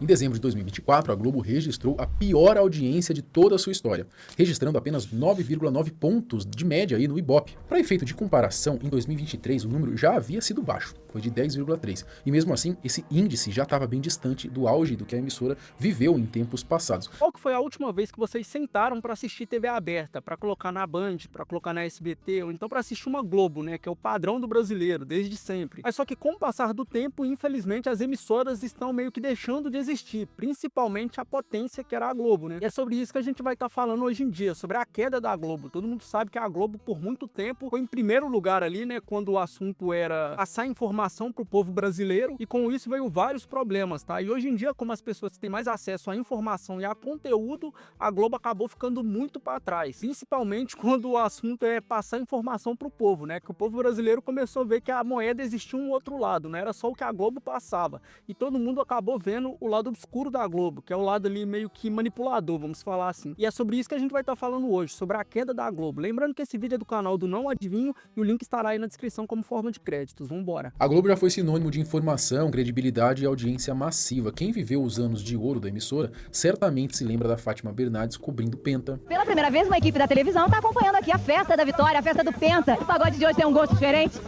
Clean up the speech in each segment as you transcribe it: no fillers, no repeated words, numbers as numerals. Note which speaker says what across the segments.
Speaker 1: Em dezembro de 2024, a Globo registrou a pior audiência de toda a sua história, registrando apenas 9,9 pontos de média aí no Ibope. Para efeito de comparação, em 2023 o número já havia sido baixo, foi de 10,3. E mesmo assim, esse índice já estava bem distante do auge do que a emissora viveu em tempos passados.
Speaker 2: Qual que foi a última vez que vocês sentaram para assistir TV aberta, para colocar na Band, para colocar na SBT, ou então para assistir uma Globo, né, que é o padrão do brasileiro, desde sempre. Mas só que com o passar do tempo, infelizmente, as emissoras estão meio que deixando de existir, principalmente a potência que era a Globo, né? E é sobre isso que a gente vai estar falando hoje em dia, sobre a queda da Globo. Todo mundo sabe que a Globo, por muito tempo, foi em primeiro lugar ali, né, quando o assunto era passar informação pro povo brasileiro, e com isso veio vários problemas, tá? E hoje em dia, como as pessoas têm mais acesso à informação e a conteúdo, a Globo acabou ficando muito para trás, principalmente quando o assunto é passar informação pro povo, né? Que o povo brasileiro começou a ver que a moeda existia um outro lado, não era só o que a Globo passava. E todo mundo acabou vendo o lado obscuro da Globo, que é o lado ali meio que manipulador, vamos falar assim. E é sobre isso que a gente vai estar falando hoje, sobre a queda da Globo. Lembrando que esse vídeo é do canal do Não Adivinho e o link estará aí na descrição como forma de créditos. Vambora!
Speaker 1: A Globo já foi sinônimo de informação, credibilidade e audiência massiva. Quem viveu os anos de ouro da emissora certamente se lembra da Fátima Bernardes cobrindo Penta.
Speaker 3: Pela primeira vez, uma equipe da televisão está acompanhando aqui a festa da vitória, a festa do Penta. O pagode de hoje tem um gosto diferente.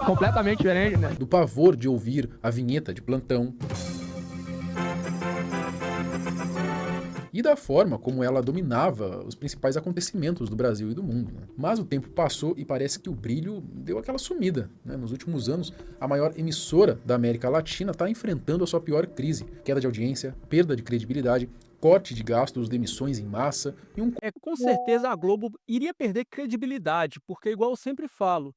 Speaker 2: Completamente diferente, né?
Speaker 1: Do pavor de ouvir a vinheta de plantão. E da forma como ela dominava os principais acontecimentos do Brasil e do mundo. Né? Mas o tempo passou e parece que o brilho deu aquela sumida. Né? Nos últimos anos, a maior emissora da América Latina está enfrentando a sua pior crise. Queda de audiência, perda de credibilidade, corte de gastos, demissões em massa e um...
Speaker 2: Com certeza a Globo iria perder credibilidade, porque igual eu sempre falo,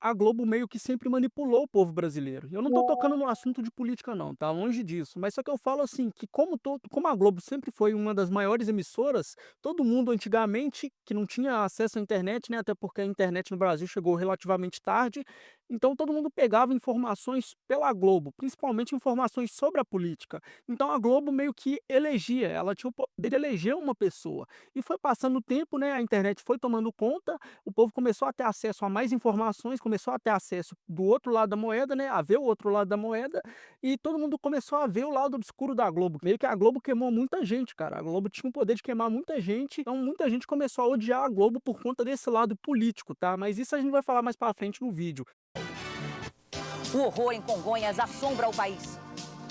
Speaker 2: a Globo meio que sempre manipulou o povo brasileiro. Eu não tô tocando no assunto de política não, tá longe disso, mas só que eu falo assim, que como a Globo sempre foi uma das maiores emissoras, todo mundo antigamente, que não tinha acesso à internet, né, até porque a internet no Brasil chegou relativamente tarde, então todo mundo pegava informações pela Globo, principalmente informações sobre a política. Então a Globo meio que elegia, ela tinha o poder de eleger uma pessoa. E foi passando o tempo, né, a internet foi tomando conta, o povo começou a ter acesso a mais informações, começou a ter acesso do outro lado da moeda, né, a ver o outro lado da moeda, e todo mundo começou a ver o lado obscuro da Globo. Meio que a Globo queimou muita gente, cara. A Globo tinha o poder de queimar muita gente, então muita gente começou a odiar a Globo por conta desse lado político, tá? Mas isso a gente vai falar mais pra frente no vídeo.
Speaker 4: O horror em Congonhas assombra o país.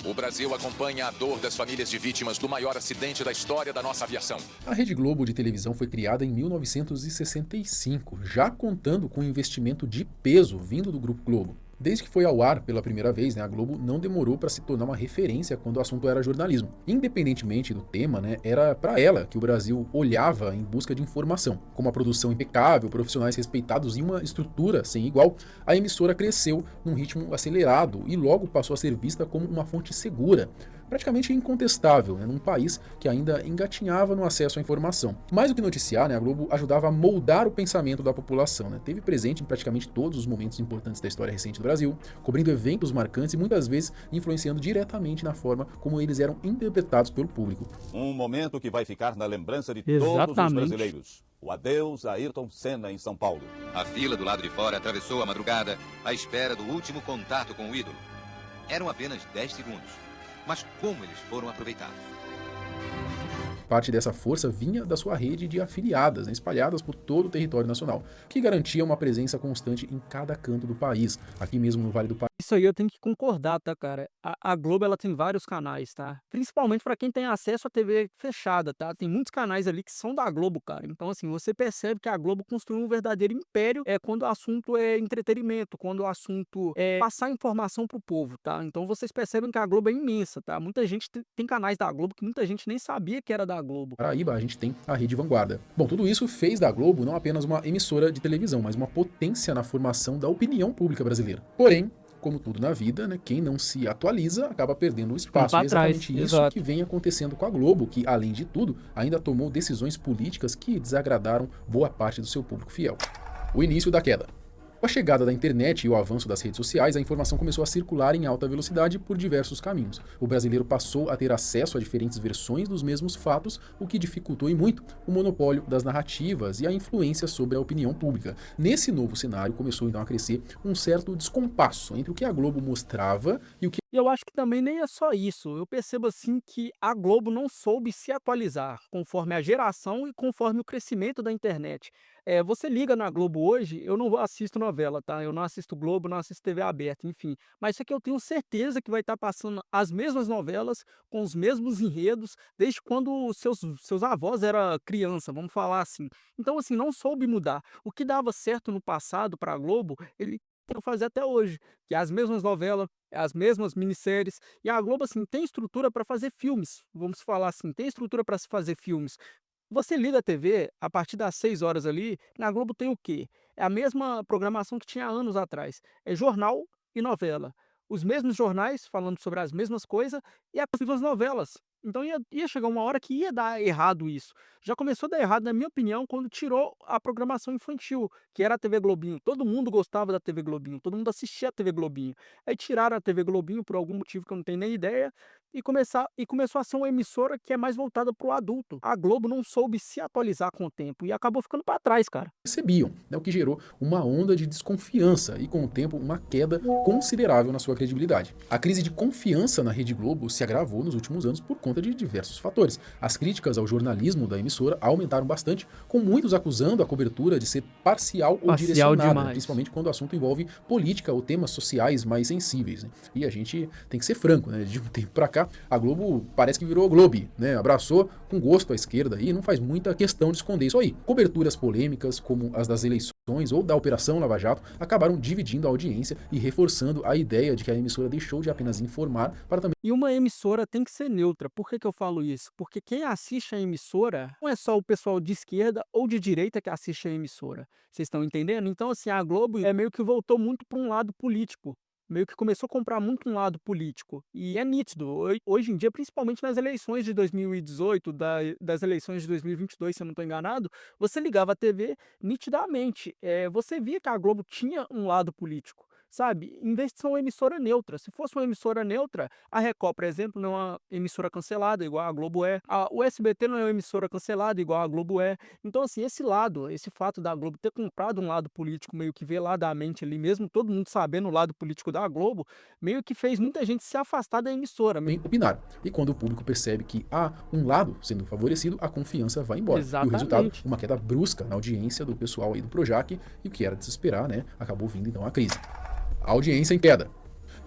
Speaker 5: O Brasil acompanha a dor das famílias de vítimas do maior acidente da história da nossa aviação.
Speaker 1: A Rede Globo de televisão foi criada em 1965, já contando com investimento de peso vindo do Grupo Globo. Desde que foi ao ar pela primeira vez, né, a Globo não demorou para se tornar uma referência quando o assunto era jornalismo. Independentemente do tema, né, era para ela que o Brasil olhava em busca de informação. Com uma produção impecável, profissionais respeitados e uma estrutura sem igual, a emissora cresceu num ritmo acelerado e logo passou a ser vista como uma fonte segura, praticamente incontestável, né, num país que ainda engatinhava no acesso à informação. Mais do que noticiar, né, a Globo ajudava a moldar o pensamento da população. Né, teve presente em praticamente todos os momentos importantes da história recente do Brasil, cobrindo eventos marcantes e muitas vezes influenciando diretamente na forma como eles eram interpretados pelo público.
Speaker 6: Um momento que vai ficar na lembrança de
Speaker 2: Exatamente.
Speaker 6: todos os brasileiros. O adeus a Ayrton Senna em São Paulo.
Speaker 7: A fila do lado de fora atravessou a madrugada à espera do último contato com o ídolo. Eram apenas 10 segundos, mas como eles foram aproveitados?
Speaker 1: Parte dessa força vinha da sua rede de afiliadas, né, espalhadas por todo o território nacional, que garantia uma presença constante em cada canto do país, aqui mesmo no Vale do Paraíba.
Speaker 2: Isso aí eu tenho que concordar, tá, cara? A Globo, ela tem vários canais, tá? Principalmente pra quem tem acesso à TV fechada, tá? Tem muitos canais ali que são da Globo, cara. Então, assim, você percebe que a Globo construiu um verdadeiro império quando o assunto é entretenimento, quando o assunto é passar informação pro povo, tá? Então, vocês percebem que a Globo é imensa, tá? Muita gente tem canais da Globo que muita gente nem sabia que era da Globo.
Speaker 1: Paraíba, a gente tem a Rede Vanguarda. Bom, tudo isso fez da Globo não apenas uma emissora de televisão, mas uma potência na formação da opinião pública brasileira. Porém, como tudo na vida, né, quem não se atualiza acaba perdendo o espaço.
Speaker 2: Pra
Speaker 1: E é exatamente
Speaker 2: trás,
Speaker 1: isso
Speaker 2: exato.
Speaker 1: que vem acontecendo com a Globo, que, além de tudo, ainda tomou decisões políticas que desagradaram boa parte do seu público fiel. O início da queda. Com a chegada da internet e o avanço das redes sociais, a informação começou a circular em alta velocidade por diversos caminhos. O brasileiro passou a ter acesso a diferentes versões dos mesmos fatos, o que dificultou e muito o monopólio das narrativas e a influência sobre a opinião pública. Nesse novo cenário, começou então a crescer um certo descompasso entre o que a Globo mostrava e o que
Speaker 2: E eu acho que também nem é só isso. Eu percebo assim que a Globo não soube se atualizar conforme a geração e conforme o crescimento da internet. Você liga na Globo hoje, eu não assisto novela, tá? Eu não assisto Globo, não assisto TV aberta, enfim. Mas isso aqui eu tenho certeza que vai estar passando as mesmas novelas, com os mesmos enredos, desde quando os seus avós eram criança, vamos falar assim. Então, assim, não soube mudar. O que dava certo no passado para a Globo, ele tentam fazer até hoje, que é as mesmas novelas, as mesmas minisséries, e a Globo, assim, tem estrutura para fazer filmes, vamos falar assim, tem estrutura para se fazer filmes. Você liga a TV, a partir das 6 horas ali, na Globo tem o quê? É a mesma programação que tinha anos atrás, é jornal e novela. Os mesmos jornais falando sobre as mesmas coisas e as mesmas novelas. Então ia chegar uma hora que ia dar errado isso. Já começou a dar errado, na minha opinião, quando tirou a programação infantil, que era a TV Globinho. Todo mundo gostava da TV Globinho, todo mundo assistia a TV Globinho. Aí tiraram a TV Globinho por algum motivo que eu não tenho nem ideia, e começou a ser uma emissora que é mais voltada para o adulto. A Globo não soube se atualizar com o tempo e acabou ficando para trás, cara.
Speaker 1: percebiam, né, o que gerou uma onda de desconfiança e, com o tempo, uma queda considerável na sua credibilidade. A crise de confiança na Rede Globo se agravou nos últimos anos por conta de diversos fatores. As críticas ao jornalismo da emissora aumentaram bastante, com muitos acusando a cobertura de ser parcial ou direcionada,
Speaker 2: demais.
Speaker 1: principalmente quando o assunto envolve política ou temas sociais mais sensíveis, né? E a gente tem que ser franco, né? De um tempo pra cá, a Globo parece que virou Globe, né? Abraçou com gosto a esquerda e não faz muita questão de esconder isso aí. Coberturas polêmicas, como as das eleições ou da Operação Lava Jato, acabaram dividindo a audiência e reforçando a ideia de que a emissora deixou de apenas informar para também
Speaker 2: E uma emissora tem que ser neutra. Por que que eu falo isso? Porque quem assiste a emissora não é só o pessoal de esquerda ou de direita que assiste a emissora. Vocês estão entendendo? Então, assim, a Globo meio que voltou muito para um lado político. Meio que começou a comprar muito um lado político. E é nítido. Hoje em dia, principalmente nas eleições de 2018, das eleições de 2022, se eu não estou enganado, você ligava a TV nitidamente. Você via que a Globo tinha um lado político. Sabe, em vez de ser uma emissora neutra. Se fosse uma emissora neutra, a Record, por exemplo, não é uma emissora cancelada, igual a Globo é. O SBT não é uma emissora cancelada, igual a Globo é. Então, assim, esse fato da Globo ter comprado um lado político meio que veladamente ali, mesmo todo mundo sabendo o lado político da Globo, meio que fez muita gente se afastar da emissora.
Speaker 1: opinar. E quando o público percebe que há um lado sendo favorecido, a confiança vai embora. E o resultado,
Speaker 2: Exatamente.
Speaker 1: uma queda brusca na audiência do pessoal aí do Projac, e o que era de se esperar, né? Acabou vindo então a crise. A audiência em queda.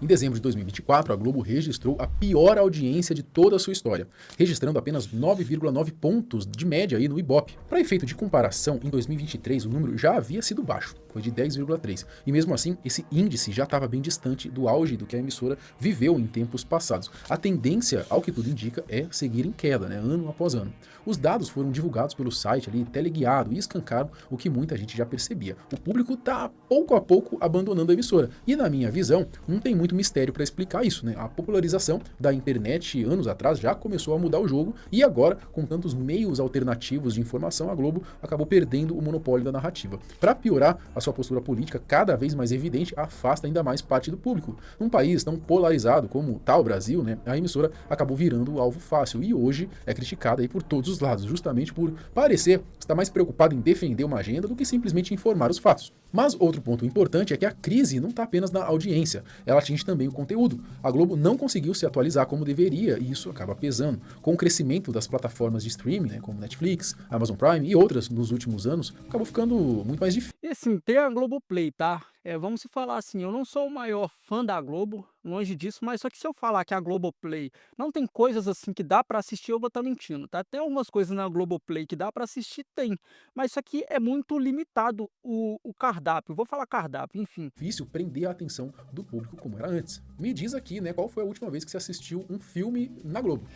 Speaker 1: Em dezembro de 2024, a Globo registrou a pior audiência de toda a sua história, registrando apenas 9,9 pontos de média aí no Ibope. Para efeito de comparação, em 2023 o número já havia sido baixo, foi de 10,3. E mesmo assim, esse índice já estava bem distante do auge do que a emissora viveu em tempos passados. A tendência, ao que tudo indica, é seguir em queda, né, ano após ano. Os dados foram divulgados pelo site ali, teleguiado, e escancaram o que muita gente já percebia. O público está pouco a pouco abandonando a emissora. E na minha visão, não tem muito mistério para explicar isso, né? A popularização da internet anos atrás já começou a mudar o jogo, e agora, com tantos meios alternativos de informação, a Globo acabou perdendo o monopólio da narrativa. Para piorar, a sua postura política, cada vez mais evidente, afasta ainda mais parte do público. Num país tão polarizado como tá o Brasil, né, a emissora acabou virando o alvo fácil, e hoje é criticada aí por todos os lados, justamente por parecer estar mais preocupado em defender uma agenda do que simplesmente informar os fatos. Mas outro ponto importante é que a crise não está apenas na audiência, ela atinge também o conteúdo. A Globo não conseguiu se atualizar como deveria, e isso acaba pesando. Com o crescimento das plataformas de streaming, né, como Netflix, Amazon Prime e outras nos últimos anos, acabou ficando muito mais difícil.
Speaker 2: E assim, tem a Globoplay, tá? Vamos se falar assim, eu não sou o maior fã da Globo, longe disso, mas só que se eu falar que a Globoplay não tem coisas assim que dá pra assistir, eu vou estar mentindo, tá? Tem algumas coisas na Globoplay que dá pra assistir, tem, mas isso aqui é muito limitado o cardápio, vou falar cardápio, enfim.
Speaker 1: Difícil prender a atenção do público como era antes. Me diz aqui, né, qual foi a última vez que você assistiu um filme na Globo?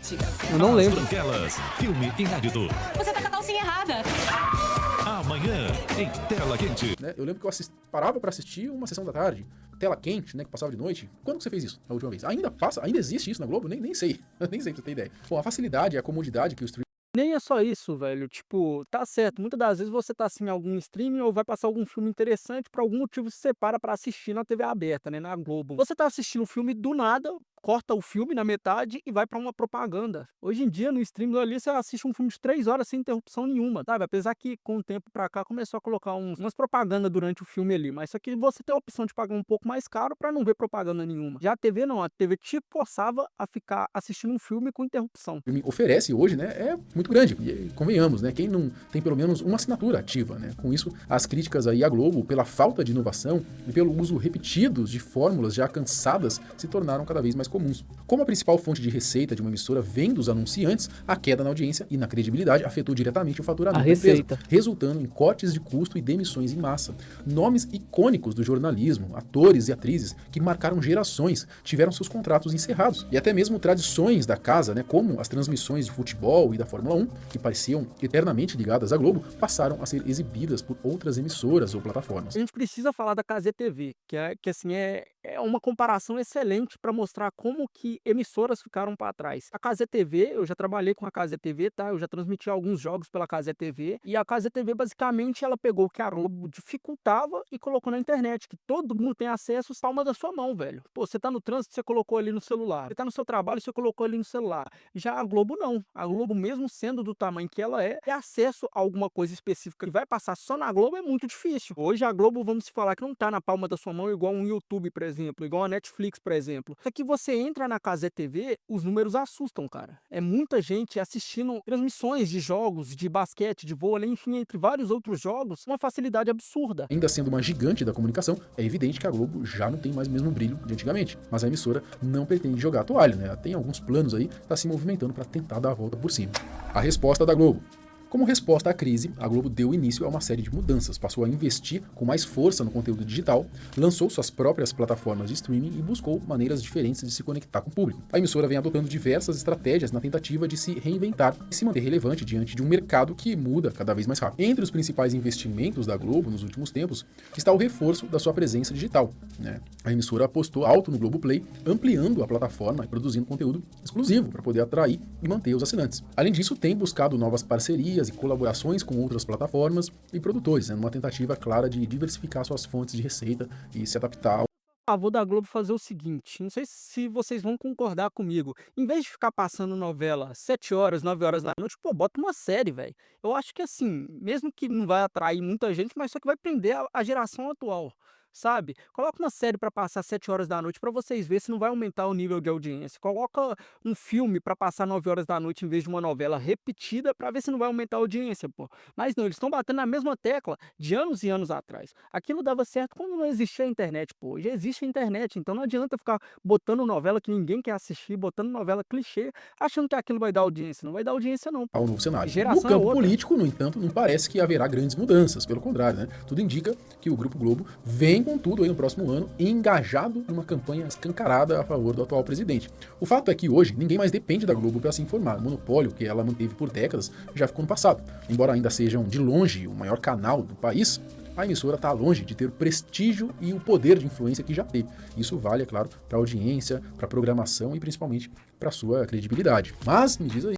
Speaker 2: Eu não lembro.
Speaker 8: Branquelas, filme inédito.
Speaker 4: Você tá com a calcinha errada.
Speaker 8: Amanhã, em Tela Quente.
Speaker 1: Né? Eu lembro que eu parava para assistir uma sessão da tarde, tela quente, né, que passava de noite. Quando que você fez isso na última vez? Ainda existe isso na Globo? Nem sei. Nem sei pra você ter ideia. Bom, a facilidade e a comodidade que o streaming
Speaker 2: Nem é só isso, velho. Tipo, tá certo. Muitas das vezes você tá assim em algum streaming ou vai passar algum filme interessante, por algum motivo se separa pra assistir na TV aberta, né, na Globo. Você tá assistindo o filme do nada, corta o filme na metade e vai pra uma propaganda. Hoje em dia, no streaming ali, você assiste um filme de 3 horas sem interrupção nenhuma, sabe? Apesar que com o tempo pra cá começou a colocar umas propagandas durante o filme ali, mas só que você tem a opção de pagar um pouco mais caro pra não ver propaganda nenhuma. Já a TV não, a TV te forçava a ficar assistindo um filme com interrupção.
Speaker 1: O filme oferece hoje, né, é muito grande. E convenhamos, né, quem não tem pelo menos uma assinatura ativa, né? Com isso, as críticas aí à Globo pela falta de inovação e pelo uso repetido de fórmulas já cansadas se tornaram cada vez mais comuns. Como a principal fonte de receita de uma emissora vem dos anunciantes, a queda na audiência e na credibilidade afetou diretamente o faturamento da empresa, resultando em cortes de custo e demissões em massa. Nomes icônicos do jornalismo, atores e atrizes que marcaram gerações, tiveram seus contratos encerrados. E até mesmo tradições da casa, né, como as transmissões de futebol e da Fórmula 1, que pareciam eternamente ligadas à Globo, passaram a ser exibidas por outras emissoras ou plataformas.
Speaker 2: A gente precisa falar da Cazé TV, que assim é uma comparação excelente para mostrar como que emissoras ficaram para trás. A Cazé TV, eu já trabalhei com a Cazé TV, tá? Eu já transmiti alguns jogos pela Cazé TV, e a Cazé TV basicamente ela pegou o que a Globo dificultava e colocou na internet, que todo mundo tem acesso à palma da sua mão, velho. Pô, você tá no trânsito, você colocou ali no celular. Você tá no seu trabalho, você colocou ali no celular. Já a Globo não. A Globo, mesmo sendo do tamanho que ela é, ter acesso a alguma coisa específica que vai passar só na Globo é muito difícil. Hoje a Globo, vamos se falar que não tá na palma da sua mão igual um YouTube, por exemplo, igual a Netflix, por exemplo. Só que você entra na Cazé TV, os números assustam, cara. É muita gente assistindo transmissões de jogos, de basquete, de vôlei, enfim, entre vários outros jogos, uma facilidade absurda.
Speaker 1: Ainda sendo uma gigante da comunicação, é evidente que a Globo já não tem mais o mesmo brilho de antigamente, mas a emissora não pretende jogar a toalha, né? Ela tem alguns planos aí, tá se movimentando para tentar dar a volta por cima. A resposta da Globo. Como resposta à crise, a Globo deu início a uma série de mudanças, passou a investir com mais força no conteúdo digital, lançou suas próprias plataformas de streaming e buscou maneiras diferentes de se conectar com o público. A emissora vem adotando diversas estratégias na tentativa de se reinventar e se manter relevante diante de um mercado que muda cada vez mais rápido. Entre os principais investimentos da Globo nos últimos tempos está o reforço da sua presença digital, né? A emissora apostou alto no Globoplay, ampliando a plataforma e produzindo conteúdo exclusivo para poder atrair e manter os assinantes. Além disso, tem buscado novas parcerias e colaborações com outras plataformas e produtores, né, numa tentativa clara de diversificar suas fontes de receita e se adaptar ao...
Speaker 2: Favor da Globo fazer o seguinte, não sei se vocês vão concordar comigo, em vez de ficar passando novela 7 horas, 9 horas da noite, pô, bota uma série, velho. Eu acho que assim, mesmo que não vai atrair muita gente, mas só que vai prender a geração atual, sabe? Coloca uma série pra passar 7 horas da noite pra vocês verem se não vai aumentar o nível de audiência. Coloca um filme pra passar 9 horas da noite em vez de uma novela repetida pra ver se não vai aumentar a audiência, pô. Mas não, eles estão batendo na mesma tecla de anos e anos atrás. Aquilo dava certo quando não existia a internet, pô. Hoje existe a internet, então não adianta ficar botando novela que ninguém quer assistir, botando novela clichê, achando que aquilo vai dar audiência. Não vai dar audiência, não.
Speaker 1: ao novo cenário.
Speaker 2: Geração
Speaker 1: No campo
Speaker 2: é outra.
Speaker 1: político, no entanto, não parece que haverá grandes mudanças, pelo contrário, né? Tudo indica que o Grupo Globo vem com tudo aí no próximo ano, engajado numa campanha escancarada a favor do atual presidente. O fato é que hoje ninguém mais depende da Globo para se informar. O monopólio que ela manteve por décadas já ficou no passado. Embora ainda sejam de longe o maior canal do país, a emissora está longe de ter o prestígio e o poder de influência que já teve. Isso vale, é claro, para a audiência, para a programação e principalmente para a sua credibilidade. Mas, me diz aí.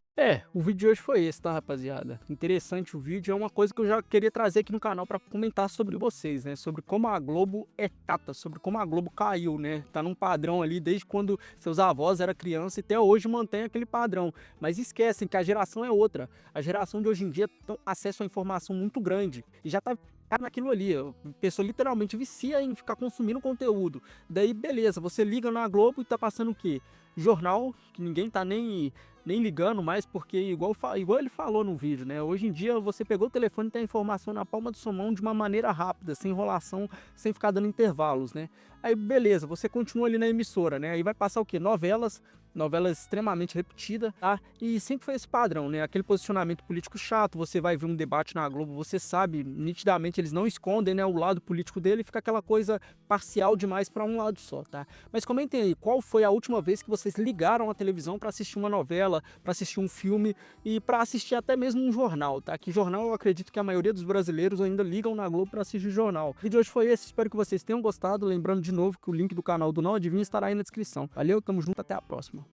Speaker 2: O vídeo de hoje foi esse, tá, rapaziada? Interessante o vídeo, é uma coisa que eu já queria trazer aqui no canal pra comentar sobre vocês, né? Sobre como a Globo é tata, sobre como a Globo caiu, né? Tá num padrão ali desde quando seus avós eram criança e até hoje mantém aquele padrão. Mas esquecem que a geração é outra. A geração de hoje em dia tem acesso à informação muito grande e já tá naquilo ali, a pessoa literalmente vicia em ficar consumindo conteúdo. Daí, beleza, você liga na Globo e tá passando o quê? Jornal, que ninguém tá nem ligando mais, porque igual ele falou no vídeo, né? Hoje em dia você pegou o telefone e tem a informação na palma da sua mão de uma maneira rápida, sem enrolação, sem ficar dando intervalos, né? Aí beleza, você continua ali na emissora, né? Aí vai passar o quê? Novelas extremamente repetidas, tá? E sempre foi esse padrão, né? Aquele posicionamento político chato, você vai ver um debate na Globo, você sabe, nitidamente eles não escondem, né, o lado político dele, fica aquela coisa parcial demais para um lado só, tá? Mas comentem aí, qual foi a última vez que vocês ligaram a televisão para assistir uma novela, para assistir um filme e para assistir até mesmo um jornal, tá? Que jornal eu acredito que a maioria dos brasileiros ainda ligam na Globo para assistir jornal. O vídeo de hoje foi esse, espero que vocês tenham gostado, lembrando de novo que o link do canal do Não Adivinha estará aí na descrição. Valeu, tamo junto, até a próxima.